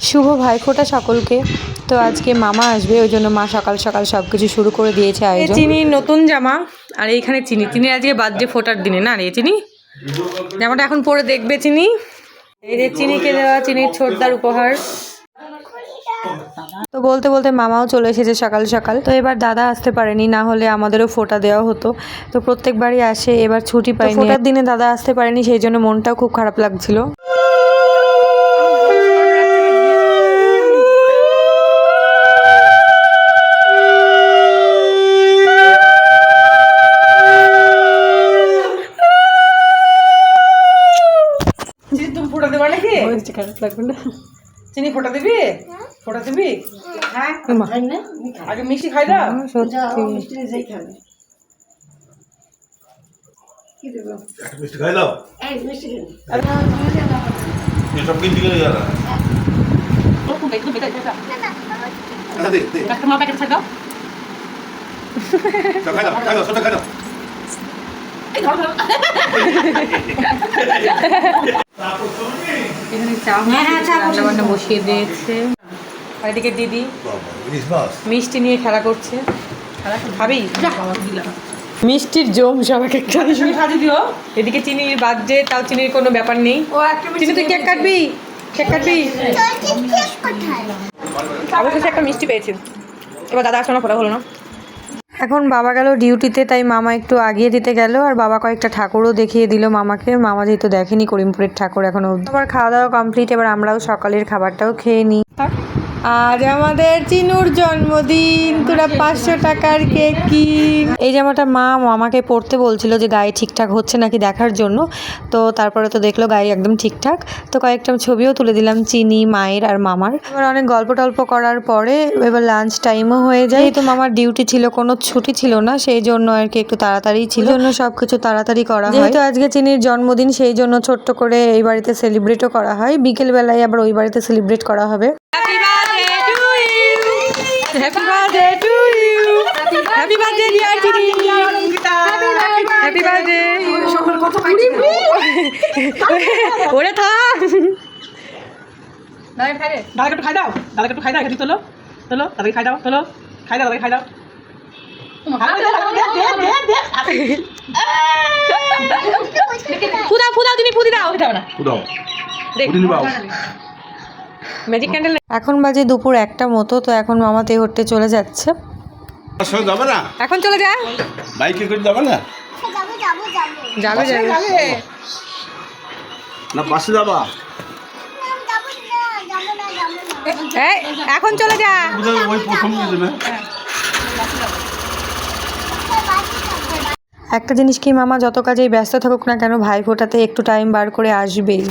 শুভ ভাইফোঁটা সকলকে। তো আজকে মামা আসবে, ওই জন্য মা সকাল সকাল সব কিছু শুরু করে দিয়েছে আয়োজন। চিনির নতুন জামা, আর এইখানে চিনি আজকে বার্থডে ফোটার দিনে না রে চিনি জামাটা এখন পরে দেখবে চিনি। এই যে চিনিকে দেওয়া চিনির ছোটদার উপহার। তো বলতে বলতে মামাও চলে এসেছে সকাল সকাল। তো এবার দাদা আসতে পারেনি, না হলে আমাদেরও ফোঁটা দেওয়া হতো। তো প্রত্যেকবারই আসে, এবার ছুটি পাইনি। ফোঁটার দিনে দাদা আসতে পারেনি, সেই জন্য মনটাও খুব খারাপ লাগছিল। খারাপ লাগবে না? চিনি ফোঁটা দিবি? ফোঁটা দিবি? হ্যাঁ আগে মিষ্টি খাই দাও। সত্যি মিষ্টি খাবে। কি দেব? মিষ্টি খাই দাও। এই মিষ্টি খাই। এই সব কিনতে গেলে যারা। ও কোন একটু বেটা এটা। না দে দে। কাস্টমার প্যাকেট ছাড় দাও। খাই দাও সেটা খাই দাও। এই ধর ধর। এখানে চা বসিয়ে দিয়েছে, এদিকে দিদি মিষ্টি নিয়ে খেলা করছে। খাবি মিষ্টির জম সব এক একটা দিও। এদিকে চিনির বার্থডে, তাও চিনির কোনো ব্যাপার নেই। চিনি তুই কেক কাটবি? কেক কাটবি? আমার কাছে একটা মিষ্টি পেয়েছি। এবার দাদা আসলে ফোটা হলো না। এখন বাবা গেল ডিউটিতে, তাই মামা একটু আগিয়ে দিতে গেল, আর বাবা কয়েকটা ঠাকুরও দেখিয়ে দিল মামাকে। মামা যেহেতু দেখেনি করিমপুরের ঠাকুর এখনো। আবার খাওয়া দাওয়া কমপ্লিট, এবার আমরাও সকালের খাবারটাও খেয়ে নিই। আজ আমাদের চিনুর জন্মদিন, তোরা 500 টাকার কেক কিন। এই জামাটা মা মামাকে পরতে বলছিল যে গায়ে ঠিকঠাক হচ্ছে নাকি দেখার জন্য। তো তারপরে তো দেখলো গায়ে একদম ঠিকঠাক। তো কয়েকটা ছবিও তুলে দিলাম চিনি, মায়ের আর মামার। এবার অনেক গল্প টল্প করার পরে এবার লাঞ্চ টাইমও হয়ে যায়। তো মামার ডিউটি ছিল, কোনো ছুটি ছিল না, সেই জন্য আর কি একটু তাড়াতাড়ি ছিল, জন্য সবকিছু তাড়াতাড়ি করা হয়। যেহেতু আজকে চিনির জন্মদিন, সেই জন্য ছোট্ট করে এই বাড়িতে সেলিব্রেটও করা হয়। বিকেল বেলায় আবার ওই বাড়িতে সেলিব্রেট করা হবে। Happy birthday to you. Happy birthday dear Chini. Happy birthday. ওরে থাক। দাদা খাই রে। দাদা একটু খাই দাও। দাদা একটু খাই দাও, এখানে তোলো। তোলো, দাদা খাই দাও, তোলো। খাই দাও, দাদা খাই দাও। ফুদাও দিনি ফুদি দাও। দাও না। ফুদাও। দেখ। Magic candle. এখন বাজে দুপুর 1টা মতো। তো এখন মামা তেহট্টে চলে যাচ্ছে। এখন চলে যা। বাইকে করে যাবে না? যাবে না, বাসে যাবা? এখন চলে যা। একটা জিনিস কি, মামা যত কাজেই ব্যস্ত থাকুক না কেন, ভাই ফোটাতে একটু টাইম বার করে আসবেই।